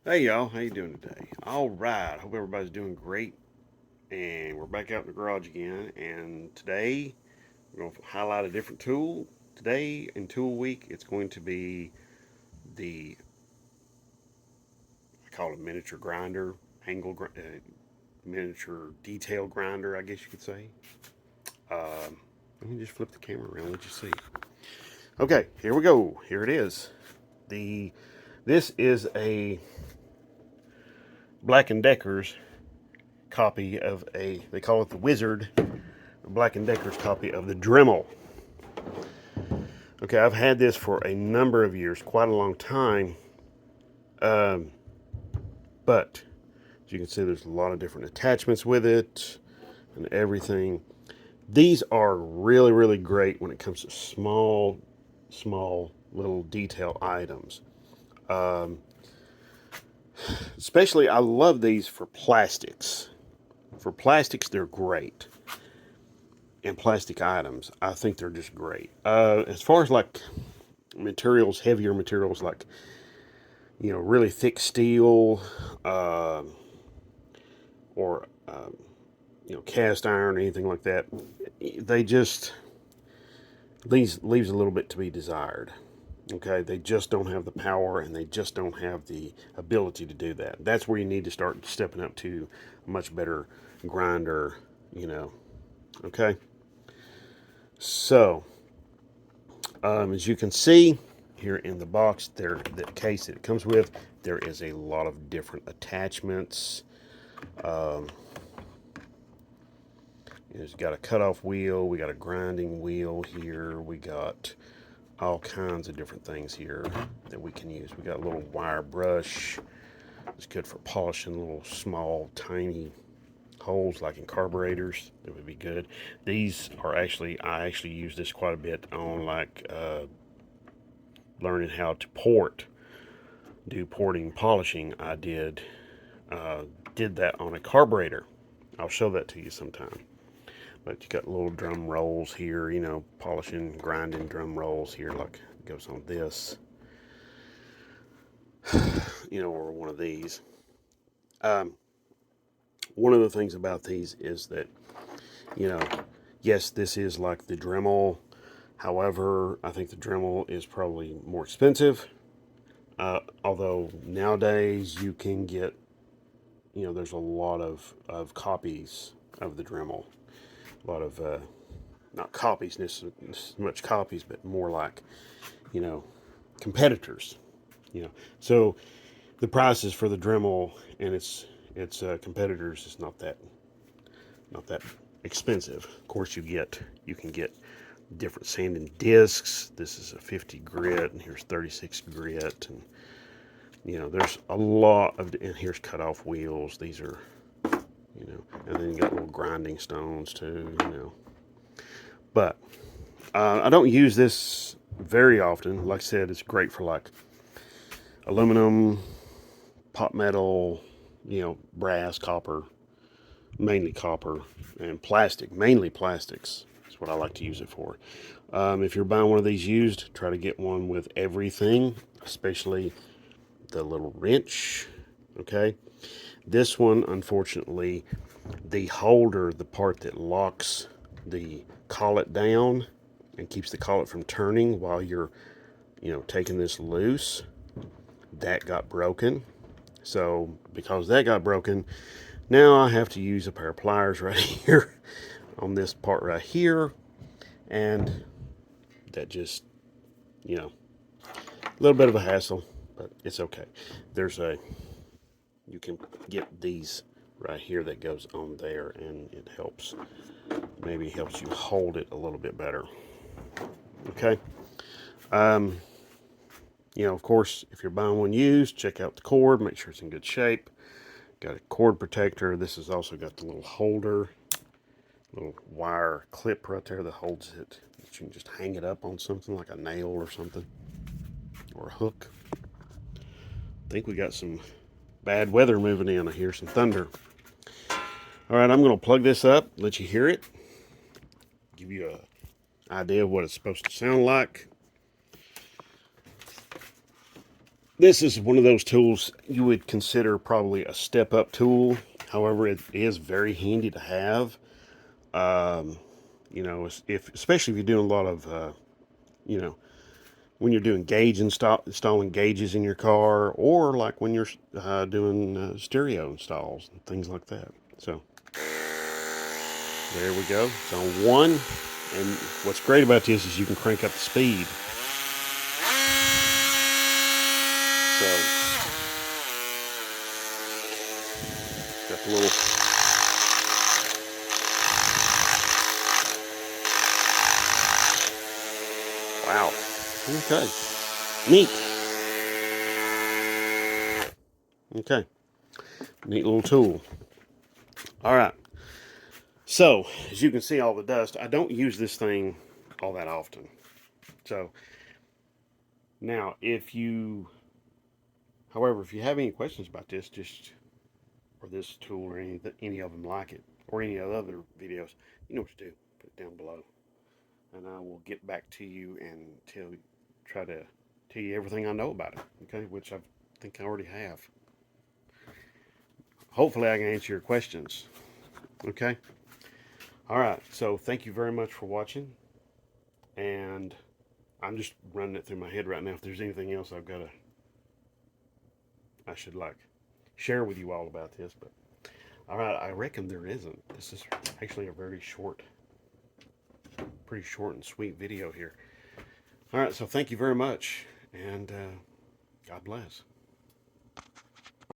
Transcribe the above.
Hey y'all, how you doing today? All right, hope everybody's doing great. And we're back out in the garage again. And today we're going to highlight a different tool. Today in Tool Week, it's going to be the I call it miniature grinder, miniature detail grinder, I guess you could say. Let me just flip the camera around, let you see. Okay, here we go. Here it is. The this is a Black and Decker's copy of a, they call it the Wizard, Black and Decker's copy of the Dremel. Okay, I've had this for a number of years, quite a long time. Um, but as you can see, there's a lot of different attachments with it and everything. These are really, really great when it comes to small little detail items. Um, Especially, I love these for plastics. For plastics, they're great. And plastic items, I think they're just great. As far as like materials, heavier materials like really thick steel, uh, or cast iron or anything like that, they just leaves a little bit to be desired. Okay, they just don't have the power and they just don't have the ability to do that. That's where you need to start stepping up to a much better grinder. You know. Okay, so as you can see here in the box, the case that it comes with, there is a lot of different attachments. Um, It's got a cutoff wheel. We got a grinding wheel here. We got all kinds of different things here that we can use. We got a little wire brush. It's good for polishing little small, tiny holes like in carburetors. That would be good. These are I actually use this quite a bit on like learning how to do porting, polishing. I uh, did that on a carburetor. I'll show that to you sometime. But you got little drum rolls here, polishing, grinding drum rolls here, like it goes on this, or one of these. Um, One of the things about these is that, you know, yes, this is like the Dremel. However, I think the Dremel is probably more expensive. Although nowadays you can get, there's a lot of copies of the Dremel. A lot of, not copies, necessarily much copies, but more like, you know, competitors. You know, so the prices for the Dremel and its competitors is not that expensive. Of course, you can get different sanding discs. This is a 50 grit, and here's 36 grit, and there's a lot of. And here's cutoff wheels. These are and then you got little grinding stones too. But I don't use this very often. Like I said, it's great for like aluminum, pot metal, brass, copper, mainly copper, and plastic, mainly plastics. That's what I like to use it for. If you're buying one of these used, try to get one with everything, especially the little wrench. Okay. This one, unfortunately, the holder, the part that locks the collet down and keeps the collet from turning while you're, taking this loose, that got broken. So because that got broken, now I have to use a pair of pliers right here on this part right here, and that just, a little bit of a hassle, but it's okay. There's you can get these right here that goes on there, and it maybe helps you hold it a little bit better. Okay. Um, of course, if you're buying one used, check out the cord, make sure it's in good shape. Got a cord protector. This has also got the little holder, little wire clip right there that holds it. You can just hang it up on something like a nail or something, or a hook. I think we got some bad weather moving in. I hear some thunder. All right, I'm going to plug this up, let you hear it, give you an idea of what it's supposed to sound like. This is one of those tools you would consider probably a step-up tool. However, it is very handy to have. You know, if especially if you're doing a lot of, you know, when you're doing installing gauges in your car, or like when you're doing stereo installs and things like that. So there we go. It's on one, and what's great about this is you can crank up the speed. So got the little. Wow. Okay. Neat. Okay. Neat little tool. All right. So, as you can see all the dust, I don't use this thing all that often. So, now however, if you have any questions about this, or this tool, or any of them like it, or any of the other videos, you know what to do. Put it down below. And I will get back to you and try to tell you everything I know about it, okay? Which I think I already have. Hopefully I can answer your questions, okay? All right, so thank you very much for watching, and I'm just running it through my head right now. If there's anything else I should like share with you all about this, but all right, I reckon there isn't. This is actually a very pretty short and sweet video here. All right, so thank you very much, and God bless.